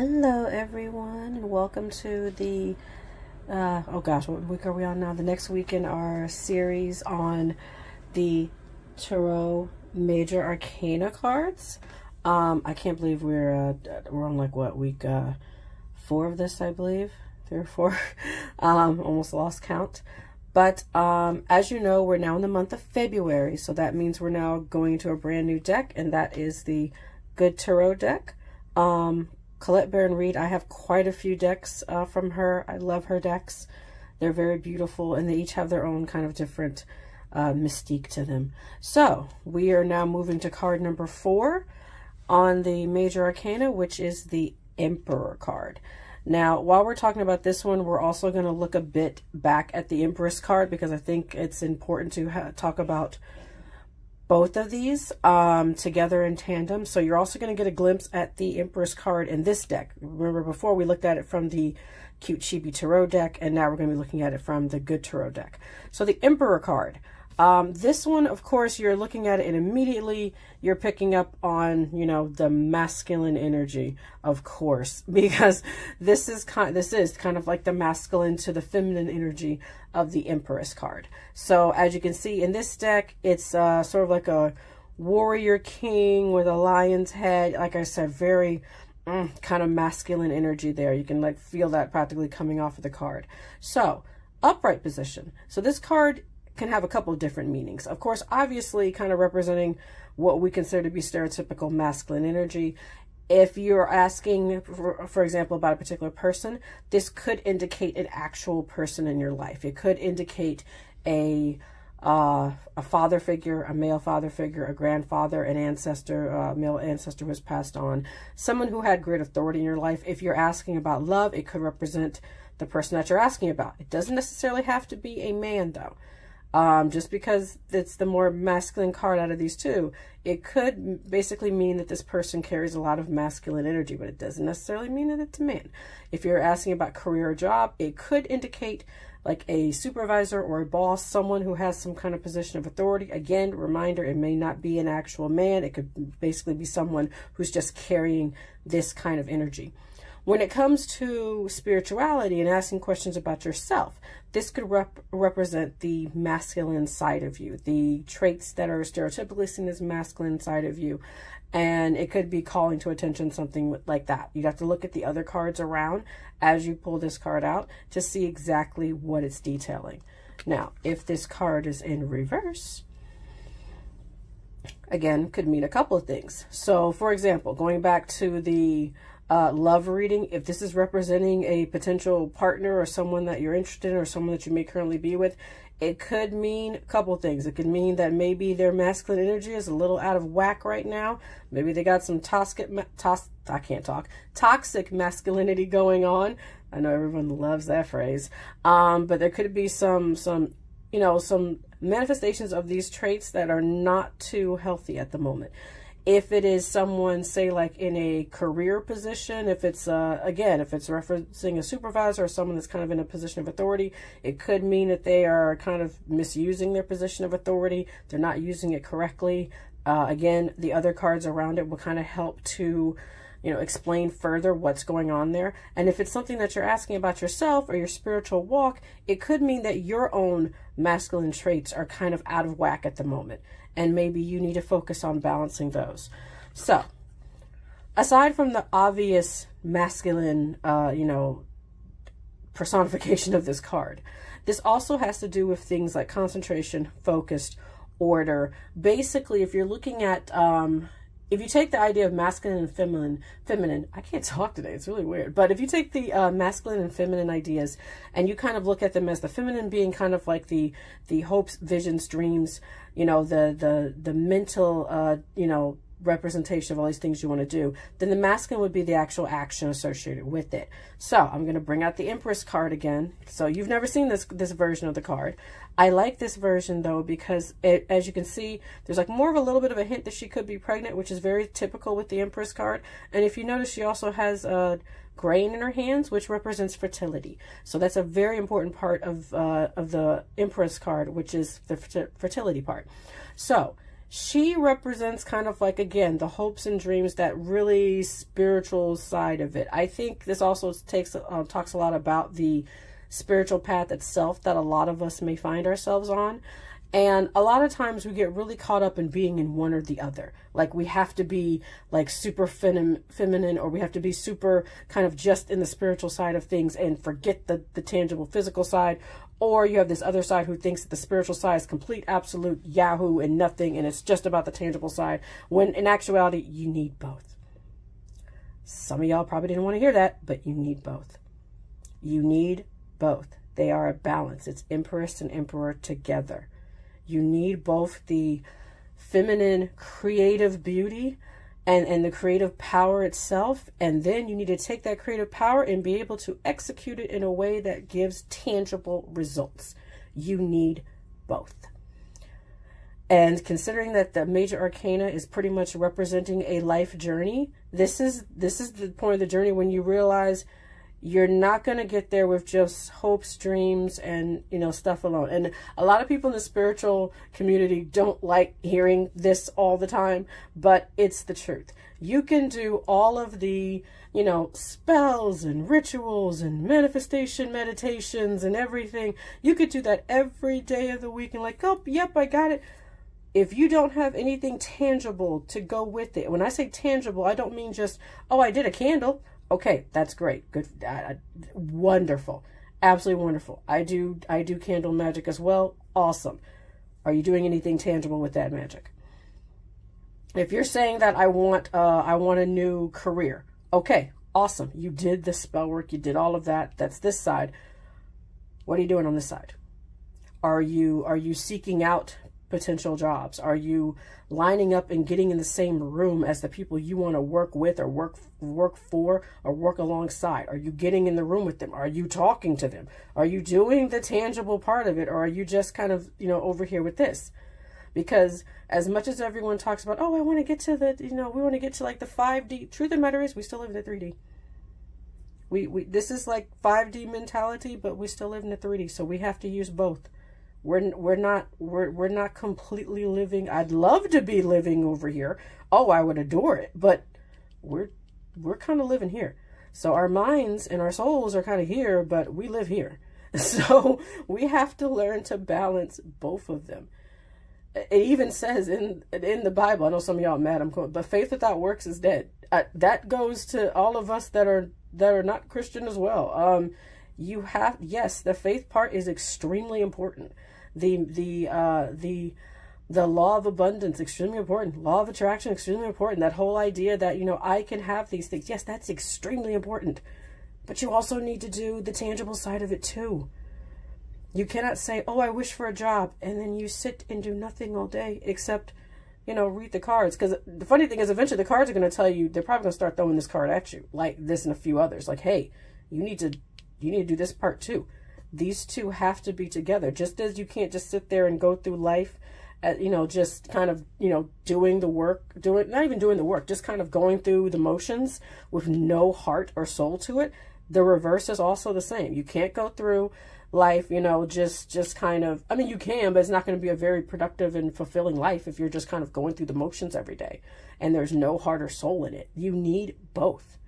Hello everyone, and welcome to the oh gosh, what week are we on now? The next week in our series on the Tarot Major Arcana cards. I can't believe we're on like what, week 4 of this, I believe, 3 or 4. Almost lost count. But as you know, we're now in the month of February, so that means we're now going to a brand new deck, and that is the Good Tarot deck. Colette Baron Reed, I have quite a few decks from her. I love her decks. They're very beautiful, and they each have their own kind of different mystique to them. So we are now moving to card number 4 on the Major Arcana, which is the Emperor card. Now, while we're talking about this one, we're also going to look a bit back at the Empress card, because I think it's important to talk about both of these together in tandem. So you're also going to get a glimpse at the Empress card in this deck. Remember, before we looked at it from the Cute Chibi Tarot deck, and now we're going to be looking at it from the Good Tarot deck. So the Emperor card. This one, of course, you're looking at it and immediately you're picking up on, you know, the masculine energy, of course, because this is kind of like the masculine to the feminine energy of the Empress card. So as you can see in this deck, it's sort of like a warrior king with a lion's head. Like I said, very kind of masculine energy there. You can like feel that practically coming off of the card. So upright position. So this card can have a couple of different meanings. Of course, obviously kind of representing what we consider to be stereotypical masculine energy. If you're asking, for example, about a particular person, this could indicate an actual person in your life. It could indicate a father figure, a male father figure, a grandfather, an ancestor, male ancestor who has passed on, someone who had great authority in your life. If you're asking about love, it could represent the person that you're asking about. It doesn't necessarily have to be a man, though. Just because it's the more masculine card out of these two, it could basically mean that this person carries a lot of masculine energy, but it doesn't necessarily mean that it's a man. If you're asking about career or job, it could indicate like a supervisor or a boss, someone who has some kind of position of authority. Again, reminder, it may not be an actual man. It could basically be someone who's just carrying this kind of energy. When it comes to spirituality and asking questions about yourself, this could represent the masculine side of you, the traits that are stereotypically seen as masculine side of you. And it could be calling to attention something like that. You'd have to look at the other cards around as you pull this card out to see exactly what it's detailing. Now, if this card is in reverse, again, could mean a couple of things. So, for example, going back to the love reading, if this is representing a potential partner or someone that you're interested in or someone that you may currently be with, it could mean a couple things. It could mean that maybe their masculine energy is a little out of whack right now. Maybe they got some toxic masculinity going on. I know everyone loves that phrase. But there could be some manifestations of these traits that are not too healthy at the moment. If it is someone, say, like in a career position, if it's, again, if it's referencing a supervisor or someone that's kind of in a position of authority, it could mean that they are kind of misusing their position of authority. They're not using it correctly. Again, the other cards around it will kind of help to, explain further what's going on there. And if it's something that you're asking about yourself or your spiritual walk, it could mean that your own masculine traits are kind of out of whack at the moment. And maybe you need to focus on balancing those. So, aside from the obvious masculine, personification of this card, this also has to do with things like concentration, focused, order. Basically, if you're looking at, if you take the idea of masculine and feminine, I can't talk today, it's really weird. But if you take the masculine and feminine ideas and you kind of look at them as the feminine being kind of like the hopes, visions, dreams, the mental, representation of all these things you want to do, then the masculine would be the actual action associated with it. So I'm going to bring out the Empress card again. So you've never seen this version of the card. I like this version though, because as you can see, there's like more of a little bit of a hint that she could be pregnant, which is very typical with the Empress card. And if you notice, she also has grain in her hands, which represents fertility. So that's a very important part of the Empress card, which is the fertility part. So she represents kind of like, again, the hopes and dreams, that really spiritual side of it. I think this also talks a lot about the spiritual path itself that a lot of us may find ourselves on. And a lot of times we get really caught up in being in one or the other. Like we have to be like super feminine, or we have to be super kind of just in the spiritual side of things and forget the tangible physical side. Or you have this other side who thinks that the spiritual side is complete, absolute yahoo and nothing, and it's just about the tangible side, when in actuality, you need both. Some of y'all probably didn't want to hear that, but you need both. You need both. They are a balance. It's Empress and Emperor together. You need both the feminine creative beauty and the creative power itself. And then you need to take that creative power and be able to execute it in a way that gives tangible results. You need both. And considering that the Major Arcana is pretty much representing a life journey, this is the point of the journey when you realize you're not going to get there with just hopes, dreams, and, stuff alone. And a lot of people in the spiritual community don't like hearing this all the time, but it's the truth. You can do all of the, spells and rituals and manifestation meditations and everything. You could do that every day of the week and like, oh, yep, I got it. If you don't have anything tangible to go with it, when I say tangible, I don't mean just, oh, I did a candle. Okay, that's great. Good. Wonderful. Absolutely wonderful. I do candle magic as well. Awesome. Are you doing anything tangible with that magic? If you're saying that I want a new career. Okay, awesome. You did the spell work. You did all of that. That's this side. What are you doing on this side? Are you seeking out potential jobs? Are you lining up and getting in the same room as the people you want to work with or work for or work alongside? Are you getting in the room with them? Are you talking to them? Are you doing the tangible part of it? Or are you just kind of, over here with this? Because as much as everyone talks about, oh, I want to get to the, we want to get to like the 5D. Truth of the matter is we still live in the 3D. We this is like 5D mentality, but we still live in the 3D. So we have to use both. We're not completely living. I'd love to be living over here. Oh, I would adore it, but we're kind of living here. So our minds and our souls are kind of here, but we live here. So we have to learn to balance both of them. It even says in the Bible, I know some of y'all are mad, but faith without works is dead. That goes to all of us that are not Christian as well. Yes, the faith part is extremely important. The law of abundance, extremely important. Law of attraction, extremely important. That whole idea that, I can have these things. Yes, that's extremely important. But you also need to do the tangible side of it too. You cannot say, oh, I wish for a job, and then you sit and do nothing all day except, read the cards. Because the funny thing is, eventually the cards are going to tell you, they're probably going to start throwing this card at you, like this and a few others. Like, hey, you need to do this part too. These two have to be together. Just as you can't just sit there and go through life, just kind of, doing the work, not even doing the work, just kind of going through the motions with no heart or soul to it. The reverse is also the same. You can't go through life, just kind of, you can, but it's not going to be a very productive and fulfilling life if you're just kind of going through the motions every day and there's no heart or soul in it. You need both.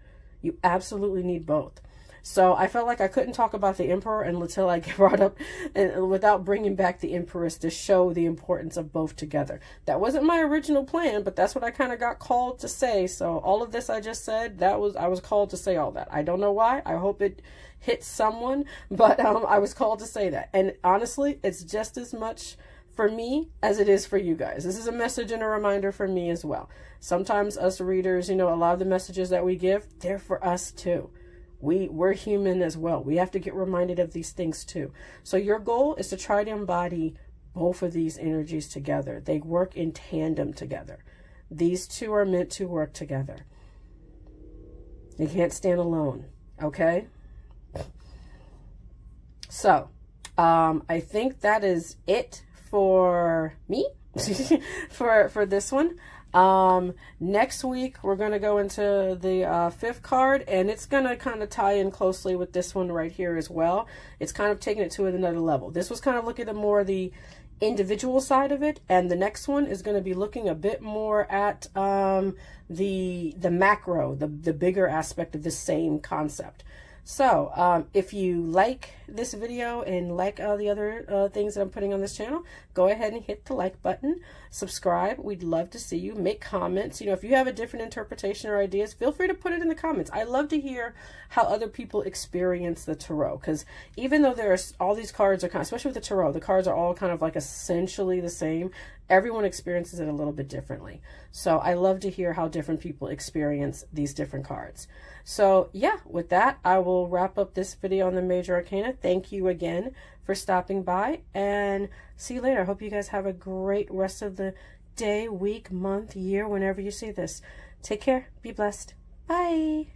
You absolutely need both. So I felt like I couldn't talk about the Emperor until I brought up, and without bringing back the Empress, to show the importance of both together. That wasn't my original plan, but that's what I kind of got called to say. So all of this I just said, I was called to say all that. I don't know why. I hope it hits someone, but I was called to say that. And honestly, it's just as much for me as it is for you guys. This is a message and a reminder for me as well. Sometimes us readers, a lot of the messages that we give, they're for us too. We're human as well. We have to get reminded of these things too. So your goal is to try to embody both of these energies together. They work in tandem together. These two are meant to work together. They can't stand alone. Okay? So, I think that is it for me for this one. Next week we're going to go into the fifth card, and it's going to kind of tie in closely with this one right here as well. It's kind of taking it to another level. This was kind of looking at more the individual side of it, and the next one is going to be looking a bit more at the macro, the bigger aspect of the same concept. So if you like this video and like all the other things that I'm putting on this channel, go ahead and hit the like button, subscribe. We'd love to see you. Make comments. You know, if you have a different interpretation or ideas, feel free to put it in the comments. I love to hear how other people experience the tarot, because even though there's all these cards are kind of, especially with the tarot, the cards are all kind of like essentially the same. Everyone experiences it a little bit differently. So I love to hear how different people experience these different cards. So yeah, with that, I will wrap up this video on the Major Arcana. Thank you again for stopping by, and see you later. I hope you guys have a great rest of the day, week, month, year, whenever you see this. Take care. Be blessed. Bye.